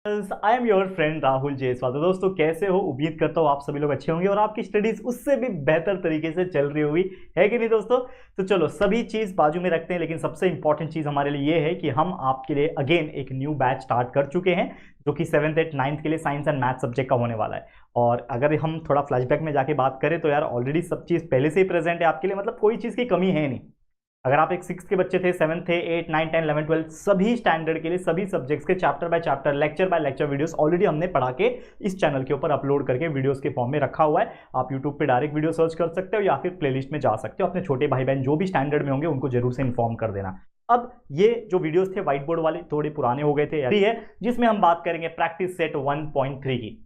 I am your friend Rahul Jaiswal. तो दोस्तों कैसे हो, उम्मीद करता हूँ आप सभी लोग अच्छे होंगे और आपकी स्टडीज उससे भी बेहतर तरीके से चल रही होगी, है कि नहीं दोस्तों। तो चलो सभी चीज बाजू में रखते हैं, लेकिन सबसे इंपॉर्टेंट चीज हमारे लिए ये है कि हम आपके लिए अगेन एक न्यू बैच स्टार्ट कर चुके हैं, जो कि 7th 8th 9th के लिए साइंस एंड मैथ सब्जेक्ट का होने वाला है। और अगर हम थोड़ा फ्लैशबैक में जाके बात करें तो यार ऑलरेडी सब चीज पहले से ही प्रेजेंट है आपके लिए, मतलब कोई चीज की कमी है नहीं। अगर आप एक 6th के बच्चे थे, 7th थे, 8 9 10 11 12 सभी स्टैंडर्ड के लिए सभी सब्जेक्ट्स के chapter by chapter, lecture by lecture videos already हमने पढ़ा के इस चैनल के ऊपर अपलोड करके वीडियोस के फॉर्म में रखा हुआ है। आप यूट्यूब पे डायरेक्ट वीडियो सर्च कर सकते हो या फिर प्लेलिस्ट में जा सकते हो। अपने छोटे भाई बहन जो भी स्टैंडर्ड में होंगे उनको जरूर से इन्फॉर्म कर देना। अब ये जो वीडियोस थे व्हाइट बोर्ड वाले थोड़े पुराने हो गए थे, है जिसमें हम बात करेंगे प्रैक्टिस सेट 1.3 की।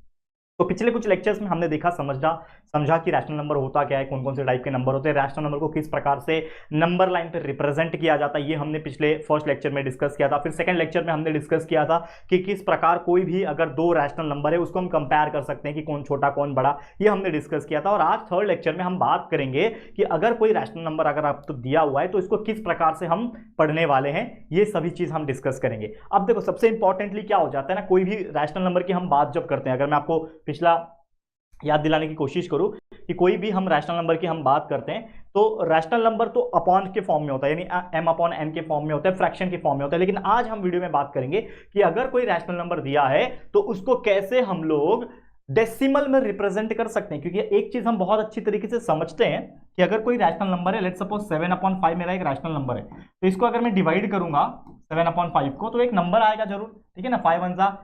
तो पिछले कुछ लेक्चर्स में हमने देखा समझा कि रैशनल नंबर होता क्या है, कौन कौन से टाइप के नंबर होते हैं, रैशनल नंबर को किस प्रकार से नंबर लाइन पे रिप्रेजेंट किया जाता है, ये हमने पिछले फर्स्ट लेक्चर में डिस्कस किया था। फिर सेकंड लेक्चर में हमने डिस्कस किया था कि किस प्रकार कोई भी अगर दो रैशनल नंबर है उसको हम कंपेयर कर सकते हैं कि कौन छोटा कौन बड़ा, ये हमने डिस्कस किया था। और आज थर्ड लेक्चर में हम बात करेंगे कि अगर कोई रैशनल नंबर अगर आपको दिया हुआ है तो इसको किस प्रकार से हम पढ़ने वाले हैं, ये सभी चीज हम डिस्कस करेंगे। अब देखो सबसे इंपॉर्टेंटली क्या हो जाता है ना, कोई भी रैशनल नंबर की हम बात जब करते हैं, अगर मैं आपको पिछला याद दिलाने की कोशिश करूं कि कोई भी हम रैशनल नंबर की हम बात करते हैं तो रैशनल नंबर तो अपॉन के फॉर्म में होता है, यानी m अपॉन n के फॉर्म में होता है, फ्रैक्शन के फॉर्म में होता है। लेकिन आज हम वीडियो में बात करेंगे कि अगर कोई रैशनल नंबर दिया है तो उसको कैसे हम लोग डेसिमल में रिप्रेजेंट कर सकते हैं। क्योंकि एक चीज हम बहुत अच्छी तरीके से समझते हैं कि अगर कोई रैशनल नंबर है, लेट्स सपोज 7/5 मेरा एक रैशनल नंबर है, तो इसको अगर मैं डिवाइड करूंगा 7/5 को तो एक नंबर आएगा जरूर, ठीक है ना। 5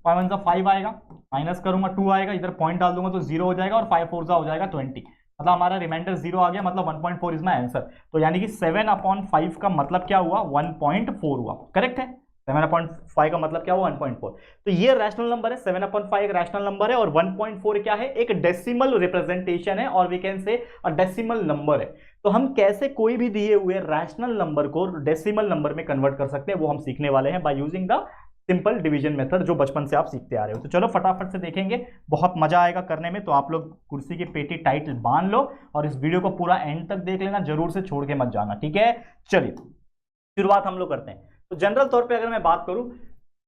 1 5 आएगा, माइनस करूंगा 2 आएगा, इधर पॉइंट डाल दूंगा तो 0 हो जाएगा और 5 4 हो जाएगा 20, मतलब हमारा रिमाइंडर 0 आ गया, मतलब 1.4 इज माय आंसर। तो यानी कि 7/5 का मतलब क्या हुआ, 1.4 हुआ, करेक्ट है। 7/5 का मतलब क्या हुआ, 1.4। तो ये रैशनल नंबर है, 7/5 एक रैशनल नंबर है और 1.4 क्या है, एक डेसिमल रिप्रेजेंटेशन है और we can say a decimal number है। तो हम कैसे कोई भी दिए हुए रैशनल नंबर को डेसिमल नंबर में कन्वर्ट कर सकते हैं वो हम सीखने वाले हैं by using the simple division method, जो बचपन से आप सीखते आ रहे हो। तो चलो फटाफट से देखेंगे, बहुत मजा आएगा करने में। तो आप लोग कुर्सी की पेटी टाइट बांध लो और इस वीडियो को पूरा एंड तक देख लेना, जरूर से छोड़ के मत जाना, ठीक है। चलिए शुरुआत हम लोग करते हैं। तो जनरल तौर पे अगर मैं बात करूं,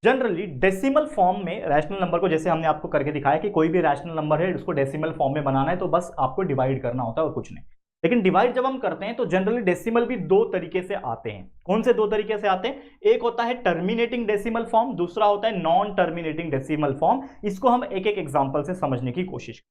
जनरली डेसिमल फॉर्म में रैशनल नंबर को, जैसे हमने आपको करके दिखाया कि कोई भी रैशनल नंबर है उसको डेसिमल फॉर्म में बनाना है तो बस आपको डिवाइड करना होता है और कुछ नहीं। लेकिन डिवाइड जब हम करते हैं तो जनरली डेसिमल भी दो तरीके से आते हैं। कौन से दो तरीके से आते हैं, एक होता है टर्मिनेटिंग डेसिमल फॉर्म, दूसरा होता है नॉन टर्मिनेटिंग डेसिमल फॉर्म। इसको हम एक एक एग्जांपल से समझने की कोशिश।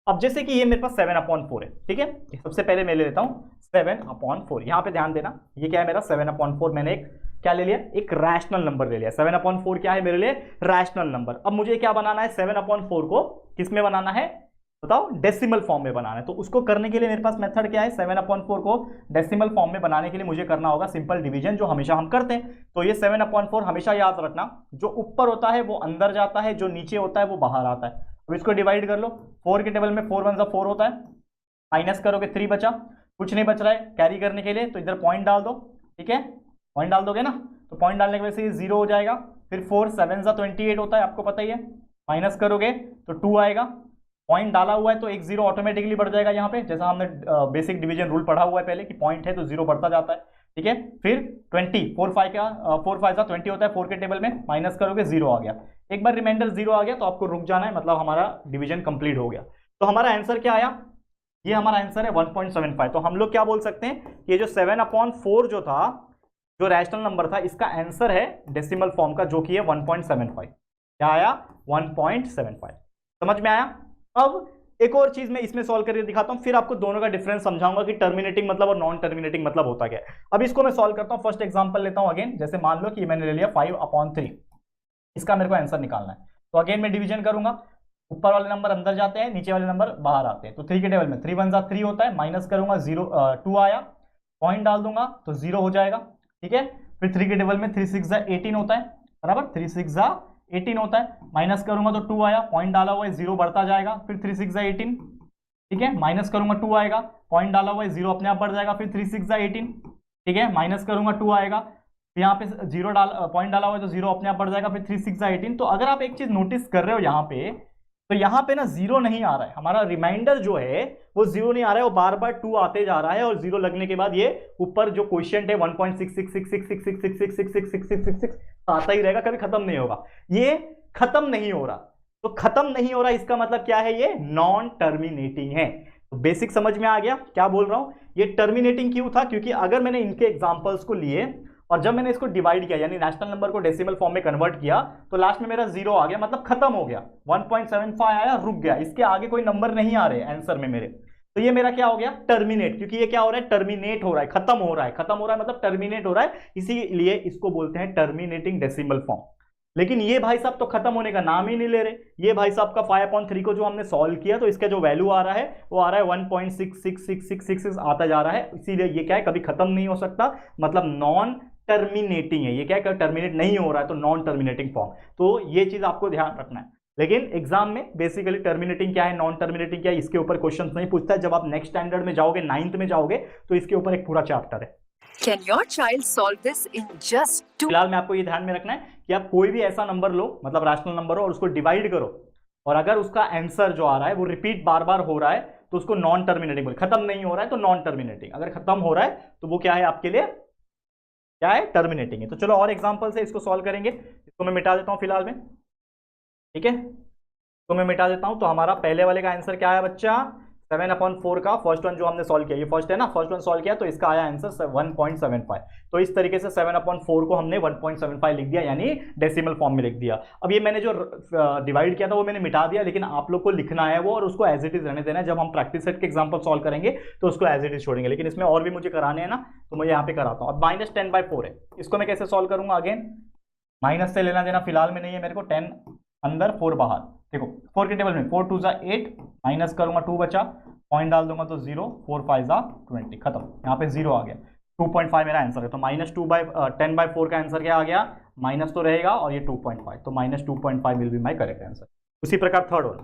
अब जैसे कि ये मेरे पास 7/4 है, ठीक है। सबसे पहले मैं ले लेता हूं 7/4। यहां पे ध्यान देना, ये क्या है मेरा 7/4, मैंने एक क्या ले लिया, एक रैशनल नंबर ले लिया। 7/4 क्या है मेरे लिए, रैशनल नंबर। अब मुझे क्या बनाना है, 7/4 को किस में बनाना है बताओ, डेसिमल फॉर्म में बनाना है। तो उसको करने के लिए मेरे पास मेथड क्या है, 7/4 को डेसिमल फॉर्म में बनाने के लिए मुझे करना होगा सिंपल डिवीजन, जो हमेशा हम करते हैं। तो ये 7/4 हमेशा याद रखना, जो ऊपर होता है वो अंदर जाता है, जो नीचे होता है वो बाहर आता है। अब इसको डिवाइड कर लो, 4 के टेबल में 4 1 4 होता है, माइनस करोगे 3 बचा, कुछ नहीं बच रहा है कैरी करने के लिए, तो इधर पॉइंट डाल दो, ठीक है। पॉइंट डाल दोगे ना, तो पॉइंट डालने की वजह से ये 0 हो जाएगा। फिर 4 7 28 होता है, आपको पता ही है, माइनस करोगे तो 2 आएगा। पॉइंट डाला हुआ है तो एक 0 ऑटोमेटिकली बढ़ जाएगा यहाँ पे, जैसा हमने बेसिक डिवीजन रूल पढ़ा हुआ है पहले कि पॉइंट है तो 0 बढ़ता जाता है, ठीक है। फिर 20, 4 5 का 20 होता है 4 के टेबल में, माइनस करोगे 0 आ गया। एक बार रिमाइंडर 0 आ गया तो आपको रुक जाना है, मतलब हमारा डिवीजन कंप्लीट हो गया। तो हमारा आंसर क्या आया, ये हमारा आंसर है 1.75। तो हम लोग क्या बोल सकते हैं कि ये जो 7/4 जो था, जो रैशनल नंबर था, इसका आंसर है डेसिमल फॉर्म का, जो कि है 1.75। क्या आया, 1.75। समझ में आया। अब एक और चीज मैं इसमें सॉल्व करके दिखाता हूं, फिर आपको दोनों का डिफरेंस समझाऊंगा कि टर्मिनेटिंग मतलब और नॉन टर्मिनेटिंग मतलब होता क्या है। अब इसको मैं सॉल्व करता हूं, फर्स्ट एग्जांपल लेता हूं अगेन। जैसे मान लो कि मैंने ले लिया 5/3, इसका मेरे को आंसर निकालना है। तो अगेन मैं डिवीजन करूंगा, ऊपर वाले नंबर अंदर जाते हैं, नीचे वाले नंबर बाहर आते हैं। तो 3 के टेबल में 3 1 3 होता है, माइनस करूंगा 0 2 आया, पॉइंट डाल दूंगा तो 0 हो जाएगा, ठीक है। फिर 3 के टेबल में 3 6 18 होता है, बराबर 3 6 18 होता है, माइनस करूंगा तो 2 आया, पॉइंट डाला हुआ है 0 बढ़ता जाएगा। फिर 3 6 18, ठीक है, माइनस करूंगा 2 आएगा, पॉइंट डाला हुआ है 0 अपने आप बढ़ जाएगा। फिर 3 6 18, ठीक है, माइनस करूंगा 2 आएगा, यहाँ पे 0 पॉइंट डाला हुआ है तो 0 अपने आप बढ़ जाएगा। फिर 3 6 18। तो अगर आप एक चीज नोटिस कर रहे हो यहाँ पे, तो यहाँ पे ना 0 नहीं आ रहा है, हमारा रिमाइंडर जो है वो 0 नहीं आ रहा है, वो बार बार 2 आते जा रहा है और 0 लगने के बाद ये ऊपर जो क्वेश्चन है 1.666666666666 आता ही रहेगा, कभी खत्म नहीं होगा, ये खत्म नहीं हो रहा। तो खत्म नहीं हो रहा इसका मतलब क्या है, ये नॉन टर्मिनेटिंग है। तो बेसिक समझ में आ गया क्या बोल रहा हूं। ये टर्मिनेटिंग क्यों था, क्योंकि अगर मैंने इनके एग्जांपल्स को लिए और जब मैंने इसको डिवाइड किया यानी नेशनल नंबर को डेसिमल फॉर्म में कन्वर्ट किया तो लास्ट में मेरा जीरो आ गया, मतलब खत्म हो गया, 1.75 आया, रुक गया, इसके आगे कोई नंबर नहीं आ रहे आंसर में मेरे, तो ये मेरा क्या हो गया, टर्मिनेट, क्योंकि ये क्या हो रहा है, टर्मिनेट हो रहा है, खत्म हो रहा है, खत्म हो रहा है मतलब टर्मिनेट हो रहा है, इसीलिए इसको बोलते हैं टर्मिनेटिंग डेसिमल फॉर्म। लेकिन ये भाई साहब तो खत्म होने का नाम ही नहीं ले रहे। ये भाई साहब का 5/3 को जो हमने सॉल्व किया तो इसका जो वैल्यू आ रहा है वो आ रहा है 1.666666 आता जा रहा है, इसीलिए ये क्या है, कभी खत्म नहीं हो सकता, मतलब नॉन टर्मिनेटिंग है। ये क्या है, टर्मिनेट नहीं हो रहा है, तो नॉन टर्मिनेटिंग फॉर्म। तो ये चीज आपको ध्यान रखना है। लेकिन एग्जाम में बेसिकली टर्मिनेटिंग क्या है, नॉन टर्मिनेटिंग क्या है, इसके ऊपर क्वेश्चन नहीं पूछता है। जब आप नेक्स्ट स्टैंडर्ड में जाओगे, 9th में जाओगे, तो इसके ऊपर एक पूरा चैप्टर है। Can your child solve this in just 2? फिलहाल में आपको ये ध्यान में रखना है कि आप कोई भी ऐसा नंबर लो, मतलब रैशनल नंबर हो, और उसको डिवाइड करो, और अगर उसका आंसर जो आ रहा है वो रिपीट बार बार हो रहा है तो उसको नॉन टर्मिनेटिंग बोले। खत्म नहीं हो रहा है तो नॉन टर्मिनेटिंग, अगर खत्म हो रहा है तो वो क्या है आपके लिए, क्या है, टर्मिनेटिंग है। तो चलो और एग्जांपल से इसको सॉल्व करेंगे। इसको मैं मिटा देता हूं फिलहाल में, ठीक है, तो मैं मिटा देता हूं। तो हमारा पहले वाले का आंसर क्या है बच्चा, 7/4 का फर्स्ट वन जो हमने सॉल्व किया, ये फर्स्ट है ना, फर्स्ट वन सॉल्व किया तो इसका आया आंसर 1.75। तो इस तरीके से 7/4 को हमने 1.75 लिख दिया, यानी डेसिमल फॉर्म में लिख दिया। अब ये मैंने जो डिवाइड किया था वो मैंने मिटा दिया, लेकिन आप लोग को लिखना है वो, और उसको एज इट इज रहने देना है। जब हम प्रैक्टिस सेट के एग्जाम्पल सॉल्व करेंगे तो उसको एज इट इज छोड़ेंगे, लेकिन इसमें और भी मुझे कराने हैं ना, तो मैं यहाँ पे कराता हूँ। अब -10/4 है, इसको मैं कैसे सॉल्व करूंगा, अगेन माइनस से लेना देना फिलहाल में नहीं है मेरे को, 10 अंदर 4 बाहर। देखो 4 के टेबल में 4 2 8, माइनस करूंगा 2 बचा, पॉइंट डाल दूंगा तो 0, 4 5 20, खत्म, यहाँ पे 0 आ गया। 2.5 मेरा आंसर है, तो -10/4 का आंसर क्या आ गया, माइनस तो रहेगा, और ये 2.5, तो -2.5 will be my correct answer. उसी प्रकार थर्ड वन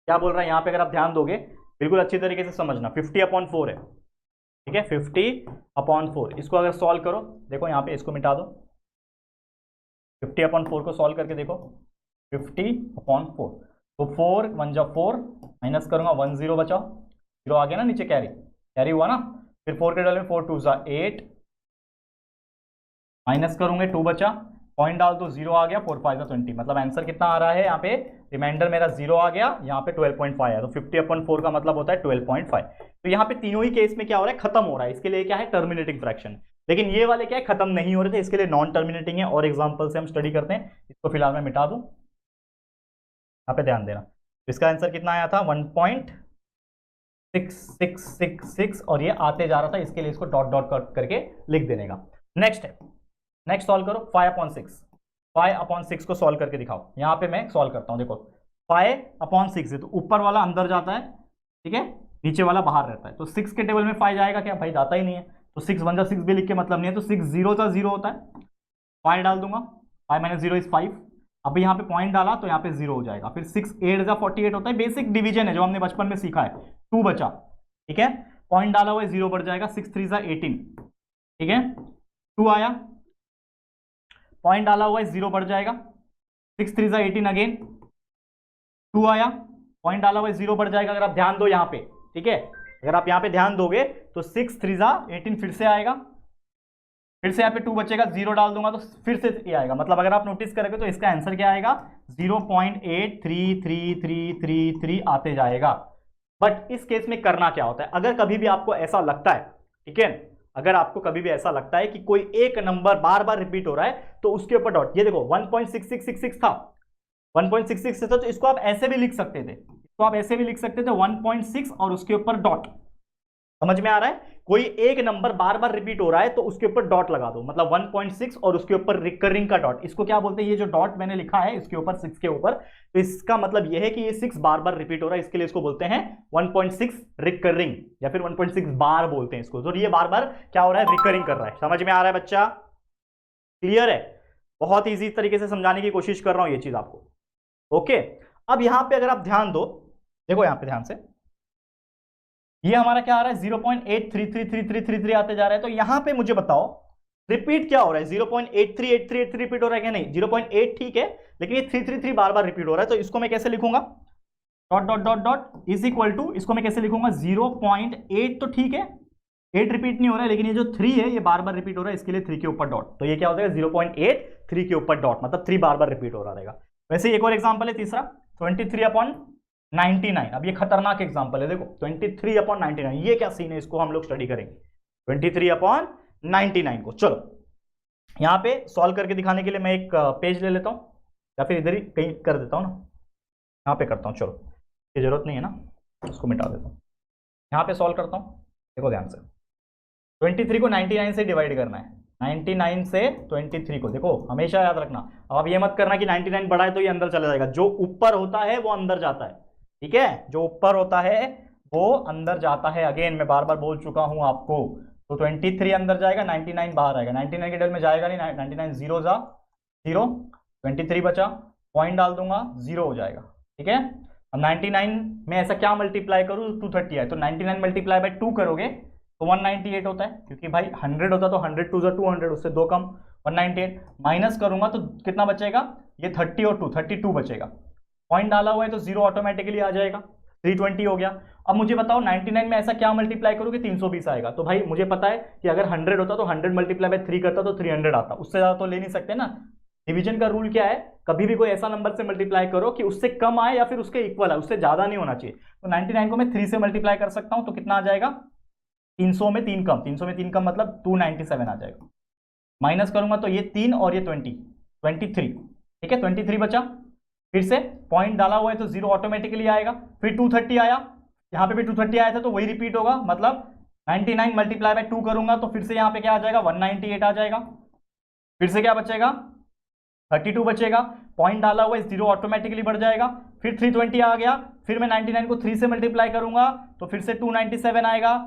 क्या बोल रहा है यहाँ पे, अगर आप ध्यान दोगे बिल्कुल अच्छी तरीके से समझना, 50/4 है, ठीक है, 50/4, इसको अगर सॉल्व करो, देखो यहाँ पे इसको मिटा दो, 50/4 को सॉल्व करके देखो, 50/4, तो 4 1 जा 4, माइनस करूंगा 1 0 बचा, 0 आ गया ना नीचे, कैरी हुआ ना, फिर 4 के डाल में 4 2 जा 8, माइनस करूंगे 2 बचा, पॉइंट डाल दो 0 आ गया, 4 5 जा 20, मतलब आंसर कितना आ रहा है यहाँ पे, रिमाइंडर मेरा 0 आ गया, यहाँ पे 12.5 है, तो 50/4 का मतलब होता है 12.5। तो यहाँ पे तीनों ही केस में क्या हो रहा है, खत्म हो रहा है, इसके लिए क्या है, टर्मिनेटिंग फ्रैक्शन। लेकिन ये वाले क्या है, खत्म नहीं हो रहे थे, इसके लिए नॉन टर्मिनेटिंग है। और एग्जाम्पल से हम स्टडी करते हैं, इसको फिलहाल मैं मिटा दूं, यहाँ पे ध्यान देना। इसका आंसर कितना आया था, 1.6666, और ये आते जा रहा था, इसके लिए इसको डॉट डॉट करके लिख देने का। नेक्स्ट है, नेक्स्ट सॉल्व करो 5/6, 5/6 को सॉल्व करके दिखाओ। यहाँ पे मैं सॉल्व करता हूँ, देखो 5/6 है तो ऊपर वाला अंदर जाता है, ठीक है, नीचे वाला बाहर रहता है, तो 6 के टेबल में 5 जाएगा क्या, भाई जाता ही नहीं है, तो 6 1 जा 6 भी लिख के मतलब नहीं है, तो 6 0 जा 0 होता है, 5 डाल दूंगा, 5 - 0 इज 5। अब यहाँ पे पॉइंट डाला तो यहाँ पे 0 हो जाएगा, फिर 6 8 जा 48 होता है, बेसिक डिवीजन है जो हमने बचपन में सीखा है। 2 बचा, ठीक है, पॉइंट डाला हुआ है, 0 बढ़ जाएगा, 6 3 जा 18, ठीक है, 2 आया, पॉइंट डाला हुआ है, 0 बढ़ जाएगा, 6 3 जा 18 अगेन, 2 आया, पॉइंट डाला हुआ है, 0 बढ़ जाएगा। अगर आप ध्यान दो यहाँ पे, ठीक है, अगर आप यहाँ पे ध्यान दोगे तो 6 3 जा 18 फिर से आएगा, फिर से यहाँ पे 2 बचेगा, 0 डाल दूंगा तो फिर से ये आएगा, मतलब अगर आप नोटिस करोगे तो इसका आंसर क्या आएगा, 0.83333 आते जाएगा। बट इस केस में करना क्या होता है, अगर कभी भी आपको ऐसा लगता है, ठीक है, अगर आपको कभी भी ऐसा लगता है कि कोई एक नंबर बार बार रिपीट हो रहा है तो उसके ऊपर डॉट, ये देखो 1.6666 था, 1.66 था, तो इसको आप ऐसे भी लिख सकते थे, इसको आप ऐसे भी लिख सकते थे 1.6 और उसके ऊपर डॉट। समझ में आ रहा है, कोई एक नंबर बार बार रिपीट हो रहा है तो उसके ऊपर डॉट लगा दो, मतलब 1.6 और उसके ऊपर रिकरिंग का डॉट। इसको क्या बोलते हैं, ये जो डॉट मैंने लिखा है इसके ऊपर 6 के ऊपर, तो इसका मतलब ये है कि ये 6 बार बार रिपीट हो रहा है, इसके लिए इसको बोलते हैं 1.6 रिकरिंग, या फिर 1.6 बार बोलते हैं इसको। तो ये बार बार क्या हो रहा है, रिकरिंग कर रहा है। समझ में आ रहा है बच्चा, क्लियर है, बहुत ईजी तरीके से समझाने की कोशिश कर रहा हूं ये चीज आपको, ओके। अब यहां पे अगर आप ध्यान दो, देखो यहां पे ध्यान से, ये हमारा क्या आ रहा है, 0.833333 आते जा रहा है, तो यहां पे मुझे बताओ रिपीट क्या हो रहा है, 0.838383 रिपीट हो रहा है क्या, नहीं, 0.8 ठीक है, लेकिन ये 333 बार बार रिपीट हो रहा है, तो इसको मैं कैसे लिखूंगा, dot dot dot dot is equal to, इसको मैं कैसे लिखूंगा, 0.8 तो ठीक है, 8 रिपीट नहीं हो रहा है, लेकिन ये जो 3 है ये बार बार रिपीट हो रहा है, इसके लिए 3 के ऊपर डॉट, तो ये क्या हो जाएगा 0.8 3 के ऊपर डॉट, मतलब 3 बार बार रिपीट हो रहा रहेगा। वैसे एक और एग्जांपल है तीसरा 23/99। अब ये खतरनाक एग्जांपल है, देखो 23/99 ये क्या सीन है, इसको हम लोग स्टडी करेंगे 23/99 को। चलो यहां पे सॉल्व करके दिखाने के लिए मैं एक पेज ले लेता हूं, या फिर इधर ही कहीं कर देता हूं ना, यहां पे करता हूं, चलो ये जरूरत नहीं है ना, इसको मिटा देता हूं, यहां पे सॉल्व करता हूं। देखो ध्यान से 23 को 99 से डिवाइड करना है, 99 से 23 को, देखो हमेशा याद रखना। अब आप ये मत करना कि 99 बड़ा है तो ये अंदर चला जाएगा, जो ऊपर होता है वो अंदर जाता है, ठीक है, जो ऊपर होता है वो अंदर जाता है। अगेन मैं बार बार बोल चुका हूं आपको, तो 23 अंदर जाएगा, 99 बाहर आएगा, 99 के डबल में जाएगा नहीं, 99 जीरो जा जीरो, 23 बचा, पॉइंट डाल दूंगा, जीरो हो जाएगा, ठीक है। अब 99 में ऐसा क्या मल्टीप्लाई करूं, 230 है, तो 99 मल्टीप्लाई बाय 2 करोगे तो 198 होता है, क्योंकि भाई 100 होता तो 100 2 200, उससे 2 कम 198, माइनस करूंगा तो कितना बचेगा, ये 30 और 2 32 बचेगा, पॉइंट डाला हुआ है तो जीरो ऑटोमेटिकली आ जाएगा, 320 हो गया। अब मुझे बताओ 99 में ऐसा क्या मल्टीप्लाई करोगे, 320 आएगा, तो भाई मुझे पता है कि अगर 100 होता तो 100 मल्टीप्लाई बाय 3 करता तो 300 आता, उससे ज्यादा तो ले नहीं सकते ना। डिवीजन का रूल क्या है, कभी भी कोई ऐसा नंबर से मल्टीप्लाई करो कि उससे कम आए या फिर उसके इक्वल आए, उससे ज्यादा नहीं होना चाहिए। तो 99 को मैं 3 से मल्टीप्लाई कर सकता हूं, तो कितना आ जाएगा, 300 में 3 कम, 300 में 3 कम मतलब 297 आ जाएगा, माइनस करूंगा तो ये 3 और ये 23, ठीक है, 23 बचा, फिर से पॉइंट डाला हुआ है तो जीरो ऑटोमेटिकली आएगा, फिर 230 आया, यहाँ पे भी 230 आया था तो वही रिपीट होगा, मतलब 99 मल्टीप्लाई बाय 2 करूंगा तो फिर से यहाँ पे क्या आ जाएगा 198 आ जाएगा, फिर से क्या बचेगा 32 बचेगा, पॉइंट डाला हुआ है जीरो ऑटोमेटिकली बढ़ जाएगा, फिर 320 आ गया, फिर मैं 99 को 3 से मल्टीप्लाई करूंगा तो फिर से 297 आएगा,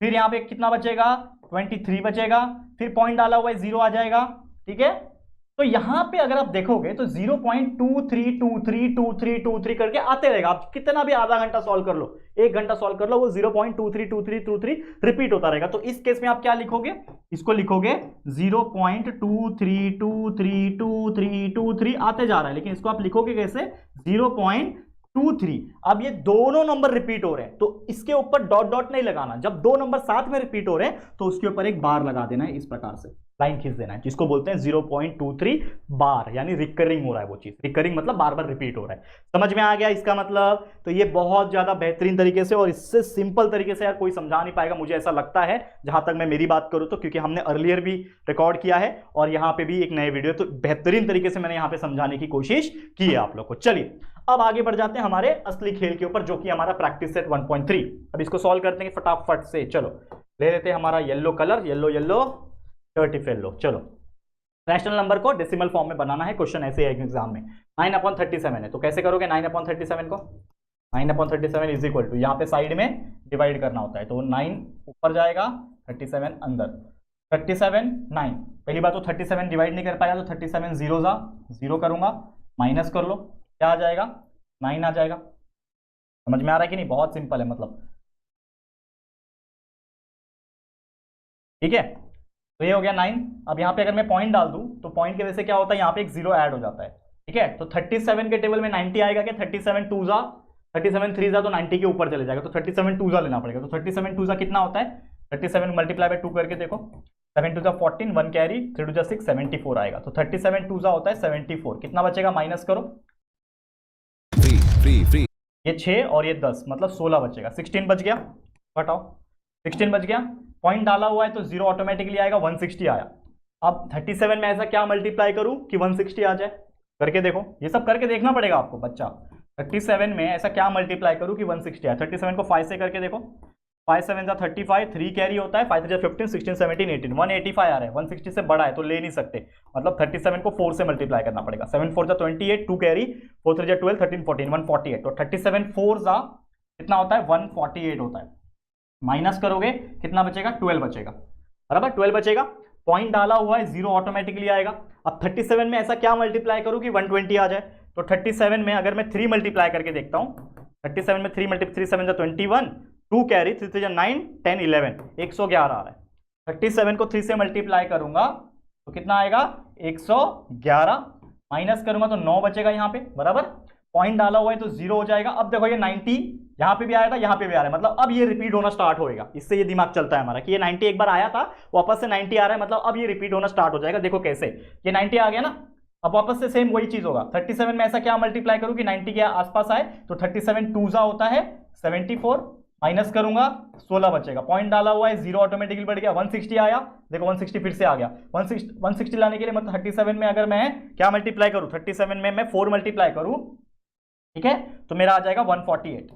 फिर यहाँ पे कितना बचेगा 23 बचेगा, फिर पॉइंट डाला हुआ है जीरो आ जाएगा, ठीक है। तो यहां पे अगर आप देखोगे तो 0.23232323 करके आते रहेगा, आप कितना भी आधा घंटा सॉल्व कर लो, 1 घंटा सॉल्व कर लो, वो 0.232323 रिपीट होता रहेगा। तो इस केस में आप क्या लिखोगे, इसको लिखोगे 0.23232323 आते जा रहा है, लेकिन इसको आप लिखोगे कैसे 0.23। अब ये दोनों नंबर रिपीट हो रहे हैं तो इसके ऊपर डॉट डॉट नहीं लगाना, जब दो नंबर साथ में रिपीट हो रहे हैं तो उसके ऊपर एक बार लगा देना है, इस प्रकार से लाइन खींच देना है, जिसको बोलते हैं 0.23 बार, यानी रिकरिंग हो रहा है वो चीज, रिकरिंग मतलब बार बार रिपीट हो रहा है। समझ में आ गया इसका मतलब। तो ये बहुत ज्यादा बेहतरीन तरीके से और इससे सिंपल तरीके से यार कोई समझा नहीं पाएगा, मुझे ऐसा लगता है, जहां तक मैं मेरी बात करूं तो, क्योंकि हमने अर्लियर भी रिकॉर्ड किया है और यहाँ पे भी एक नए वीडियो, तो बेहतरीन तरीके से मैंने यहाँ पे समझाने की कोशिश की है आप लोग को। चलिए अब आगे बढ़ जाते हैं हमारे असली खेल के ऊपर, जो कि हमारा प्रैक्टिस सेट 1.3। अब इसको सॉल्व करते हैं फटाफट से। चलो ले लेते हैं हमारा येलो कलर, येलो 30 लो। चलो रैशनल नंबर को डेसिमल फॉर्म में बनाना है, क्वेश्चन ऐसे है एग्जाम में। 9/37 है, तो कैसे करोगे 9/37 को, 9/37 इज इक्वल टू, यहाँ पे साइड में डिवाइड करना होता है, तो 9 ऊपर जाएगा 37 अंदर, 37 9, पहली बात तो 37 डिवाइड नहीं कर पाया तो 37 जीरो जा जीरो करूंगा, माइनस कर लो, क्या आ जाएगा 9 आ जाएगा। समझ में आ रहा है कि नहीं, बहुत सिंपल है मतलब, ठीक है। तो ये हो गया 9। अब यहाँ पे अगर मैं पॉइंट डाल दूं तो पॉइंट की वजह से क्या होता है, यहाँ पे एक जीरो ऐड हो जाता है, ठीक है। तो 37 के टेबल में 90 आएगा क्या, 37 2 जा 37 3 जा तो 90 के ऊपर चले जाएगा, तो 37 2 जा लेना पड़ेगा। तो 37 2 जा कितना होता है, 37 मल्टीप्लाई बाय 2 करके देखो, 7 2 जा 14, 1 कैरी, 3 2 जा 6, 74 आएगा। तो 37 2 जा होता है 74, कितना बचेगा माइनस करो, फ्री ये 6 और ये 10 मतलब 16 बचेगा, 16 बच गया, घटाओ 16 बच गया, पॉइंट डाला हुआ है तो जीरो ऑटोमेटिकली आएगा, 160 आया। अब 37 में ऐसा क्या मल्टीप्लाई करूं कि 160 आ जाए, करके देखो, ये सब करके देखना पड़ेगा आपको बच्चा। 37 में ऐसा क्या मल्टीप्लाई करूं कि 160 आए, 37 को 5 से करके देखो, 5 7 35, 3 कैरी होता है, 5 3 15, 16 17 18, 185 आ रहा है, 160 से बड़ा है तो ले नहीं सकते, मतलब 37 को 4 से मल्टीप्लाई करना पड़ेगा, 7 4 जा 28, 2 कैरी, 4 3 जा 12, 13 14, 148, तो 37 4 जा कितना होता है 148 होता है, माइनस करोगे कितना बचेगा 12 बचेगा, बराबर 12 बचेगा, पॉइंट डाला हुआ है जीरो ऑटोमेटिकली आएगा। अब 37 में ऐसा क्या मल्टीप्लाई करूं कि 120 आ जाए, तो 37 में अगर मैं 3 मल्टीप्लाई करके देखता हूं, 37 में 3 मल्टीप्लाई 3 7 जा 21, 2 कैरी, 3 3 जा 9, 10 11, 111 आ रहा है। 37 को 3 से मल्टीप्लाई करूंगा तो कितना आएगा 111, माइनस करूंगा तो 9 बचेगा यहाँ पे, बराबर, पॉइंट डाला हुआ है तो जीरो हो जाएगा। अब देखो ये 90 यहाँ पे भी आया था, यहाँ पे भी आ रहा है, मतलब अब ये रिपीट होना स्टार्ट होएगा। इससे ये दिमाग चलता है हमारा कि ये 90 एक बार आया था, वापस से 90 आ रहा है, मतलब अब ये रिपीट होना स्टार्ट हो जाएगा। देखो कैसे, ये 90 आ गया ना, अब वापस से सेम वही चीज होगा। 37 में ऐसा क्या मल्टीप्लाई करूं कि 90 के आसपास आए, तो 37 टूजा होता है 74, माइनस करूंगा 16 बचेगा, पॉइंट डाला हुआ है, जीरो ऑटोमेटिकली बढ़ गया, 160 आया, देखो 160 फिर से आ गया। 160 लाने के लिए मतलब 37 में अगर मैं क्या मल्टीप्लाई करूं, 37 में मैं 4 मल्टीप्लाई करूं, ठीक है, तो मेरा आ जाएगा 148।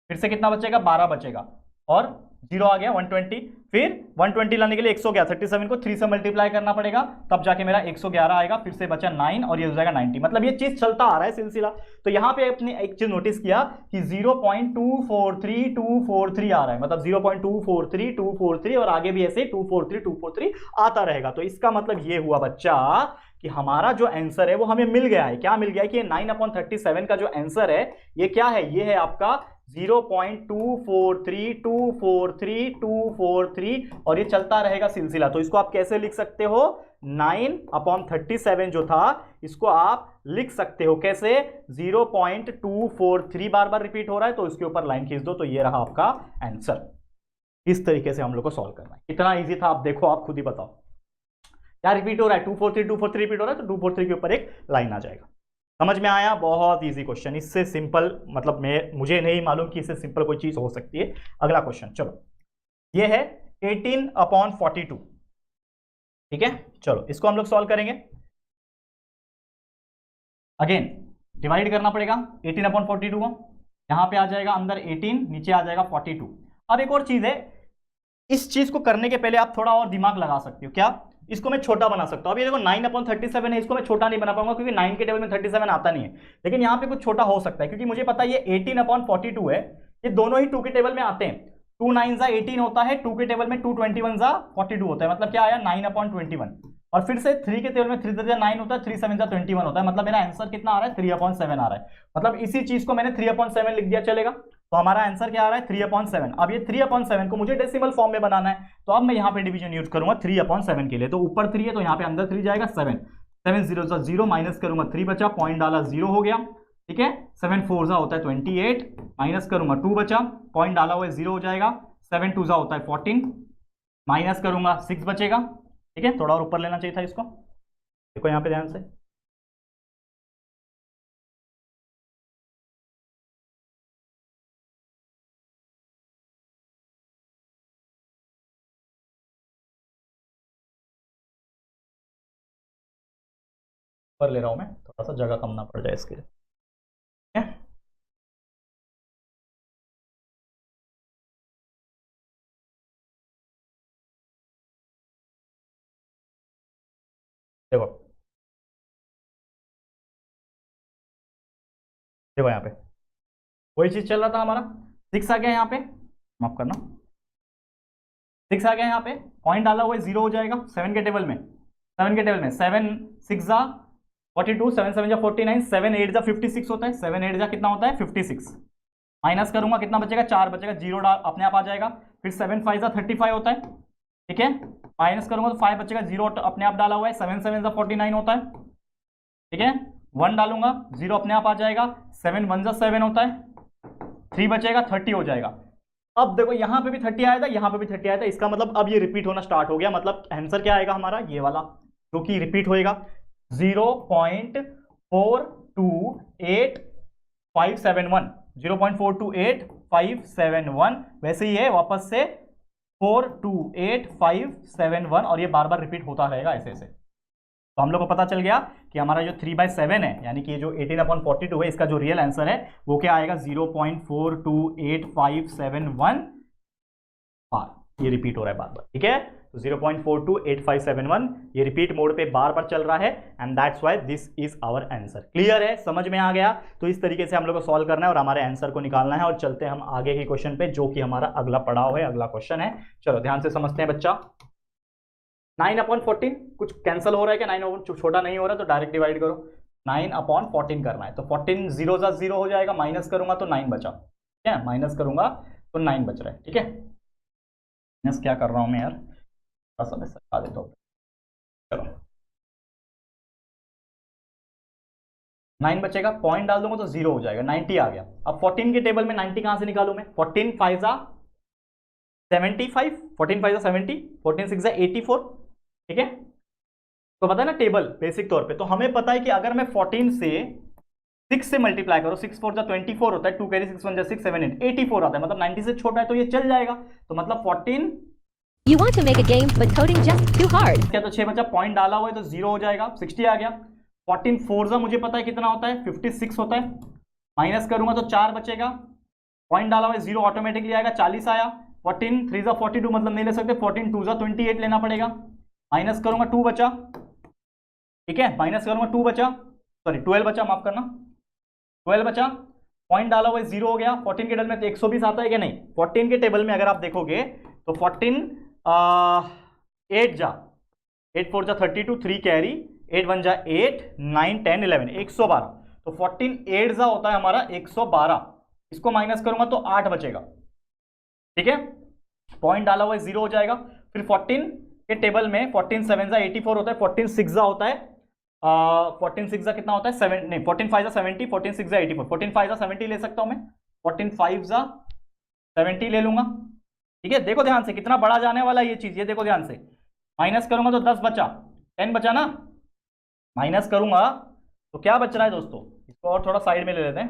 फिर से कितना बचेगा, 12 बचेगा, और जीरो आ गया 120। फिर 120 लाने के लिए 111, 37 को 3 से मल्टीप्लाई करना पड़ेगा, तब जाके मेरा 111 आएगा। फिर से बचा 9 और ये हो जाएगा 90। मतलब ये चीज चलता आ रहा है सिलसिला। तो यहां पे अपने एक चीज नोटिस किया कि 0.243243 आ रहा है, मतलब 0.243243, और आगे भी ऐसे 243 आता रहेगा। तो इसका मतलब ये हुआ बच्चा कि हमारा जो आंसर है वो हमें मिल गया है। क्या मिल गया है कि 9/37 का जो आंसर है ये क्या है, ये है आपका 0.243243 और ये चलता रहेगा सिलसिला। तो इसको आप कैसे लिख सकते हो, 9/37 जो था इसको आप लिख सकते हो कैसे, 0.243 बार बार रिपीट हो रहा है, तो इसके ऊपर लाइन खींच दो, तो ये रहा आपका आंसर। इस तरीके से हम लोग को सॉल्व करना है। कितना इजी था आप देखो, आप खुद ही बताओ। क्या रिपीट हो रहा है, 243 रिपीट हो रहा है, तो 243 के ऊपर एक लाइन आ जाएगा। समझ में आया, बहुत इजी क्वेश्चन, इससे सिंपल मतलब मुझे नहीं मालूम कि इससे सिंपल कोई चीज हो सकती है। अगला क्वेश्चन चलो, ये है 18/42, ठीक है, चलो इसको हम लोग सॉल्व करेंगे। अगेन डिवाइड करना पड़ेगा 18/42 को, यहां पे आ जाएगा अंदर 18, नीचे आ जाएगा 42। अब एक और चीज है, इस चीज को करने के पहले आप थोड़ा और दिमाग लगा सकते हो। क्या, इसको मैं छोटा बना सकता हूं। अब ये देखो 9/37 है, इसको मैं छोटा नहीं बना पाऊंगा क्योंकि 9 के टेबल में 37 आता नहीं है, लेकिन यहां पे कुछ छोटा हो सकता है क्योंकि मुझे पता है ये 18/42 है, ये दोनों ही 2 के टेबल में आते हैं। 2 9 जा 18 होता है, 2 के टेबल में 2 21 जा 42 होता है, मतलब क्या आया 9/21। और फिर से 3 के टेबल में 3 जा 9 होता है, 3 7 जा 21 होता है, मतलब मेरा आंसर कितना आ रहा है 3/7 आ रहा है। मतलब इसी चीज को मैंने 3/7 लिख दिया, चलेगा। तो हमारा आंसर क्या आ रहा है 3/7। अब ये 3/7 को मुझे डेसिमल फॉर्म में बनाना है, तो अब मैं यहाँ पे डिवीजन यूज करूंगा 3/7 के लिए। तो ऊपर 3 है तो यहाँ पे अंदर 3 जाएगा, 7 7 0 0 माइनस करूंगा 3 बचा, पॉइंट डाला 0 हो गया, ठीक है। 7 4 जा होता है 28, माइनस करूंगा 2 बचा, पॉइंट डाला हुआ है 0 हो जाएगा। 7 2 जा होता है 14, माइनस करूंगा 6 बचेगा, ठीक है। थोड़ा और ऊपर लेना चाहिए था इसको, देखो यहाँ पे ध्यान से, ऊपर ले रहा हूं मैं, थोड़ा सा जगह कम ना पड़ जाए इसके लिए, ठीक है। देखो देखो यहाँ पे वही चीज चल रहा था हमारा, 6 आ गया यहाँ पे, माफ करना, 6 आ गया यहाँ पे, पॉइंट डाला हुआ है 0 हो जाएगा। 7 के टेबल में 7 6 जा 42, 7 7 जा 49, 7 8 जा 56 होता है, 7 8 जा कितना होता है 56, माइनस करूंगा कितना बचेगा 4 बचेगा, जीरो अपने आप आ जाएगा। फिर 7 5 जा 35 होता है, ठीक है, माइनस करूंगा तो 5 बचेगा, जीरो अपने आप डाला हुआ है। 7 7 जा 49 होता है, ठीक है, 1 डालूंगा, जीरो अपने आप आ जाएगा। 7 1 जा 7 होता है, 3 बचेगा, 30 हो जाएगा। अब देखो यहां पे भी 30 आया था, यहां पे भी 30 आया था, इसका मतलब अब ये रिपीट होना स्टार्ट हो गया, मतलब आंसर क्या आएगा हमारा ये वाला, जो कि रिपीट होएगा 0.428571, 0.428571 वैसे ही है, वापस से 428571, और ये बार बार रिपीट होता रहेगा ऐसे ऐसे। तो हम लोग को पता चल गया कि हमारा जो 3/7 है, यानी कि ये जो 18/42 है, इसका जो रियल आंसर है वो क्या आएगा 0.428571 बार, ये रिपीट हो रहा है बार बार, ठीक है। तो 0.428571 ये रिपीट मोड पे बार बार चल रहा है, and that's why this is our answer. Clear है, समझ में आ गया। तो इस तरीके से हम लोग को सॉल्व करना है और हमारे आंसर को निकालना है, और चलते हैं हम आगे के क्वेश्चन पे, जो कि हमारा अगला पड़ाव है, अगला क्वेश्चन है। चलो ध्यान से समझते हैं बच्चा। 9/14 कुछ कैंसिल हो रहा है क्या, 9 छोटा नहीं हो रहा तो डायरेक्ट डिवाइड करो, 9/14 करना है, तो 14 0 जा 0 हो जाएगा, माइनस करूंगा तो 9 बचा, ठीक है, माइनस करूंगा तो 9 बच रहा है, ठीक है। माइनस क्या कर रहा हूं मैं यार, थोड़ा सा मैं सटा देता हूँ, चलो 9 बचेगा, पॉइंट डाल दूंगा तो 0 हो जाएगा, 90 आ गया। अब 14 के टेबल में 90 कहां से निकालूं मैं? 14 5 75, 14 5 70, 14 6 84, ठीक है। तो पता है ना टेबल बेसिक तौर पे, तो हमें पता है कि अगर मैं 14 से 6 से मल्टीप्लाई करो, 6 4 24 होता है, 2 कैरी 6 1 6 7 8 84 आता है, मतलब 90 से छोटा है तो ये चल जाएगा। तो मतलब 14 You want to make a game, but coding just too hard. क्या, तो 6 बचा, पॉइंट डाला हुआ है तो 0 हो जाएगा, 60 आ गया। 14 4 मुझे पता है कितना होता है, 56 होता है, माइनस करूंगा तो 4 बचेगा, पॉइंट डाला हुआ है 0 ऑटोमेटिकली आएगा, 40 आया। 14 3 42 मतलब नहीं ले सकते, 14 2 28 लेना पड़ेगा, माइनस करूंगा 2 बचा, ठीक है, माइनस करूंगा 2 बचा, सॉरी 12 बचा, माफ करना 12 बचा, पॉइंट डाला हुआ है 0 हो गया। 14 के टेबल में तो 120 आता है कि नहीं? 14 के टेबल में अगर आप देखोगे तो 14 8 जा 8 4 जा 32, 3 कैरी, 8 1 जा 8 9 10 11 112, तो 14 8 जा होता है हमारा 112, इसको माइनस करूंगा तो 8 बचेगा, ठीक है, पॉइंट डाला हुआ है 0 हो जाएगा। फिर 14 के टेबल में 14 7 जा 84 होता है, 14 6 जा होता है 14 6 जा कितना होता है 7, नहीं 14 5 जा 70, 14 6 जा 84, 14 5 जा 70 ले सकता हूं मैं, 14 5 जा 70 ले लूंगा, ठीक है। देखो ध्यान से कितना बड़ा जाने वाला है ये चीज, ये देखो ध्यान से, माइनस करूंगा तो 10 बचा, 10 बचा ना, माइनस करूंगा तो क्या बच रहा है दोस्तों, इसको और थोड़ा साइड में ले लेते हैं,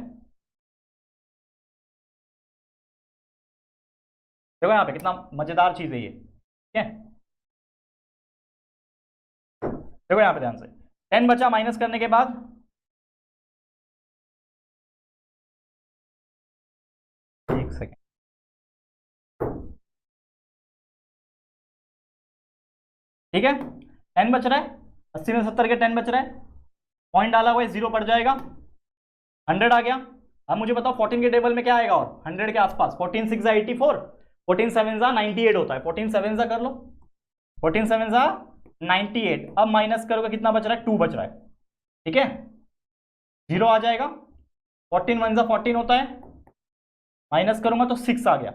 देखो यहाँ पे कितना मजेदार चीज है ये, ठीक है। देखो यहाँ पे ध्यान से, 10 बचा माइनस करने के बाद, एक सेकेंड, ठीक है, 10 बच रहा है, 80 में 70 के 10 बच रहा है, पॉइंट डाला हुआ है 0 पड़ जाएगा, 100 आ गया। अब मुझे बताओ 14 के टेबल में क्या आएगा, और 100 के आसपास, 14 6 84, 14 7 98 होता है, 14 7 कर लो, 14 7 98, अब माइनस करोगे कितना बच रहा है, 2 बच रहा है, ठीक है, 0 आ जाएगा। 14 1 14 होता है, माइनस करूंगा तो 6 आ गया,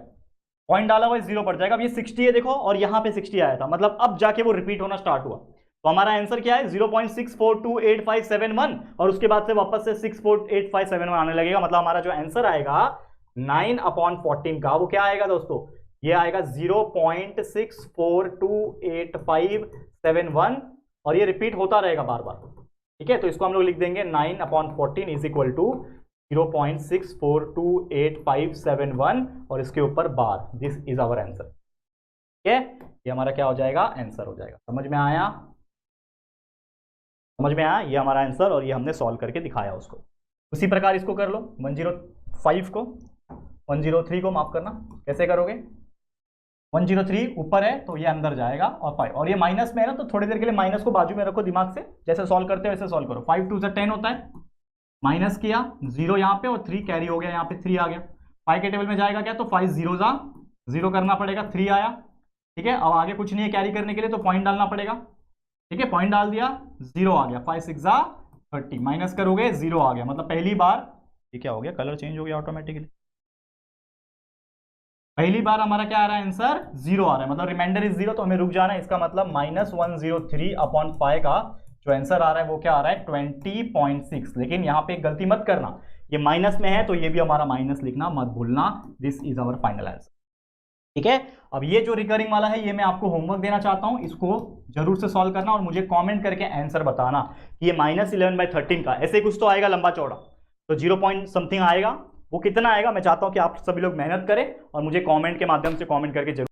पॉइंट डाला हुआ 0 पड़ जाएगा। अब ये 60 है देखो, और यहां पे 60 आया था, मतलब अब जाके वो रिपीट होना स्टार्ट हुआ, तो हमारा आंसर क्या है 0.642857 और उसके बाद से वापस से 64857 आने लगेगा, मतलब हमारा जो आंसर आएगा 9/14 का वो क्या आएगा दोस्तों, ये आएगा 0.642857 और ये रिपीट होता रहेगा बार बार, ठीक है। तो इसको हम लोग लिख देंगे 9/14 इज इक्वल टू 0.642857 और इसके ऊपर बार, दिस इज आवर आंसर, ठीक है। ये हमारा क्या हो जाएगा, आंसर हो जाएगा। समझ में आया, समझ में आया, ये हमारा आंसर, और ये हमने सॉल्व करके दिखाया उसको। उसी प्रकार इसको कर लो, 105 को 103 को माफ करना, कैसे करोगे, 103 ऊपर है तो ये अंदर जाएगा और 5, और ये माइनस में है ना, तो थोड़ी देर के लिए माइनस को बाजू में रखो दिमाग से, जैसे सॉल्व करते हो वैसे सॉल्व करो। 5 2 10 होता है, माइनस किया 0 यहाँ पे और 3 कैरी हो गया, यहाँ पे 3 आ गया, 5 के टेबल में जाएगा क्या, तो 5 0 जा 0 करना पड़ेगा, 3 आया, ठीक है। अब आगे कुछ नहीं है कैरी करने के लिए, तो पॉइंट डालना पड़ेगा, ठीक है, पॉइंट डाल दिया 0 आ गया, 5 6 जा 30, माइनस करोगे 0 आ गया, मतलब पहली बार ये क्या हो गया, कलर चेंज हो गया ऑटोमेटिकली, पहली बार हमारा क्या आ रहा है, आंसर 0 आ रहा है, मतलब रिमाइंडर इज 0, तो हमें रुक जाना है, इसका मतलब -103/5 का जो आंसर आ रहा है वो क्या आ रहा है 20.6। लेकिन यहाँ पे एक गलती मत करना, ये माइनस में है तो ये भी हमारा माइनस लिखना मत भूलना, this is our final answer, ठीक है। अब ये जो रिकरिंग वाला है ये मैं आपको होमवर्क देना चाहता हूं, इसको जरूर से सॉल्व करना और मुझे कमेंट करके आंसर बताना कि ये -11/13 का ऐसे कुछ तो आएगा लंबा चौड़ा, तो 0 पॉइंट समथिंग आएगा, वो कितना आएगा मैं चाहता हूं कि आप सभी लोग मेहनत करें और मुझे कमेंट के माध्यम से कमेंट करके जरूर